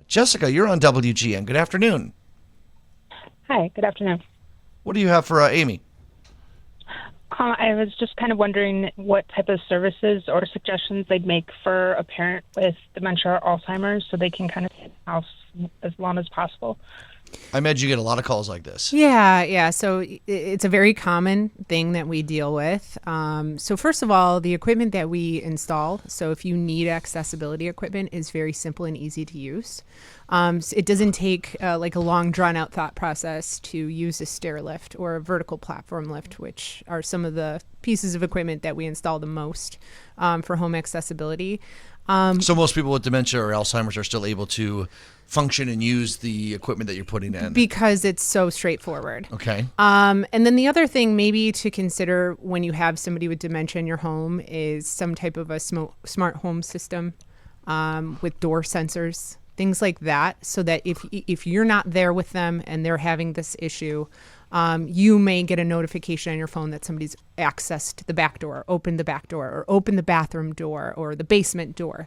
Jessica, you're on WGN. Good afternoon. Hi, good afternoon. What do you have for Amy? I was just kind of wondering what type of services or suggestions they'd make for a parent with dementia or Alzheimer's so they can kind of stay in the house as long as possible. I imagine you get a lot of calls like this. Yeah. So it's a very common thing that we deal with. So first of all, the equipment that we install, so if you need accessibility equipment, is very simple and easy to use. So it doesn't take like a long drawn out thought process to use a stair lift or a vertical platform lift, which are some of the pieces of equipment that we install the most for home accessibility. So most people with dementia or Alzheimer's are still able to function and use the equipment that you're putting in? Because it's so straightforward. Okay. And then the other thing maybe to consider when you have somebody with dementia in your home is some type of a smart home system with door sensors, things like that, so that if you're not there with them and they're having this issue, you may get a notification on your phone that somebody's accessed the back door, opened the back door, or opened the bathroom door or the basement door.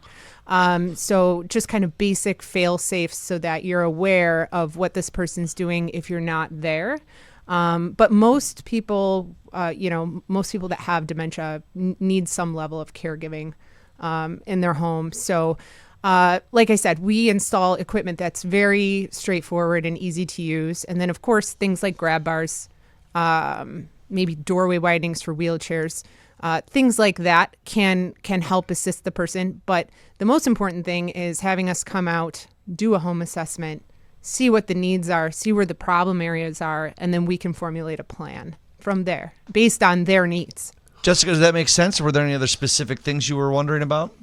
So just kind of basic fail safes so that you're aware of what this person's doing if you're not there. But most people, most people that have dementia need some level of caregiving in their home. So like I said, we install equipment that's very straightforward and easy to use. And then, of course, things like grab bars, maybe doorway widenings for wheelchairs, things like that can help assist the person. But the most important thing is having us come out, do a home assessment, see what the needs are, see where the problem areas are, and then we can formulate a plan from there based on their needs. Jessica, does that make sense? Or were there any other specific things you were wondering about?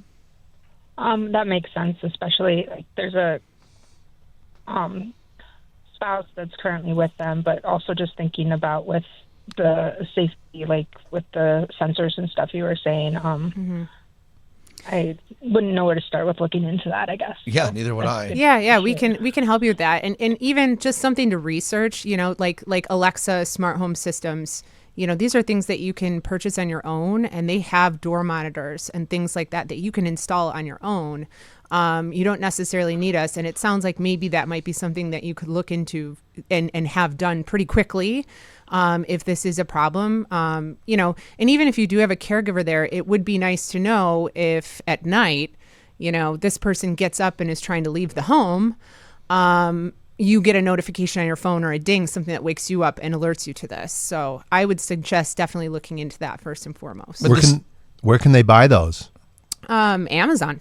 That makes sense, especially like there's a spouse that's currently with them, but also just thinking about with the safety, like with the sensors and stuff you were saying. I wouldn't know where to start with looking into that, I guess. Yeah, neither would I. Yeah, we can help you with that, and even just something to research. Like Alexa smart home systems. These are things that you can purchase on your own, and they have door monitors and things like that you can install on your own. You don't necessarily need us, and it sounds like maybe that might be something that you could look into and have done pretty quickly if this is a problem. And even if you do have a caregiver there, it would be nice to know if at night, this person gets up and is trying to leave the home, you get a notification on your phone or a ding, something that wakes you up and alerts you to this. So I would suggest definitely looking into that first and foremost. Where can they buy those? Amazon.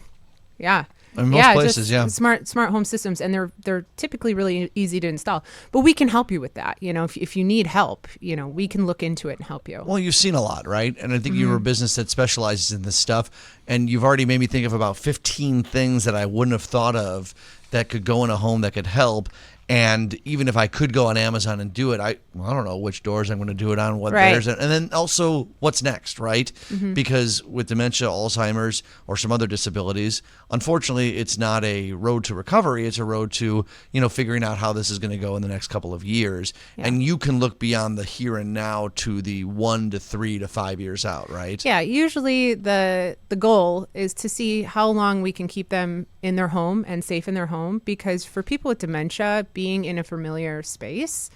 Yeah. In most places, yeah. Smart home systems, and they're typically really easy to install. But we can help you with that. If you need help, we can look into it and help you. Well, you've seen a lot, right? And I think you're a business that specializes in this stuff, and you've already made me think of about 15 things that I wouldn't have thought of that could go in a home that could help. And even if I could go on Amazon and do it, I don't know which doors I'm going to do it on, what there's, and then also what's next, right? Because with dementia, Alzheimer's, or some other disabilities, unfortunately, it's not a road to recovery. It's a road to, figuring out how this is going to go in the next couple of years. Yeah. And you can look beyond the here and now to the 1 to 3 to 5 years out, right? Yeah, usually the goal is to see how long we can keep them in their home and safe in their home, because for people with dementia, being in a familiar space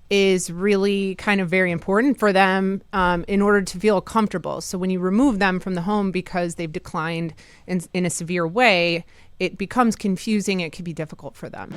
is really kind of very important for them in order to feel comfortable. So when you remove them from the home because they've declined in a severe way, it becomes confusing. It can be difficult for them.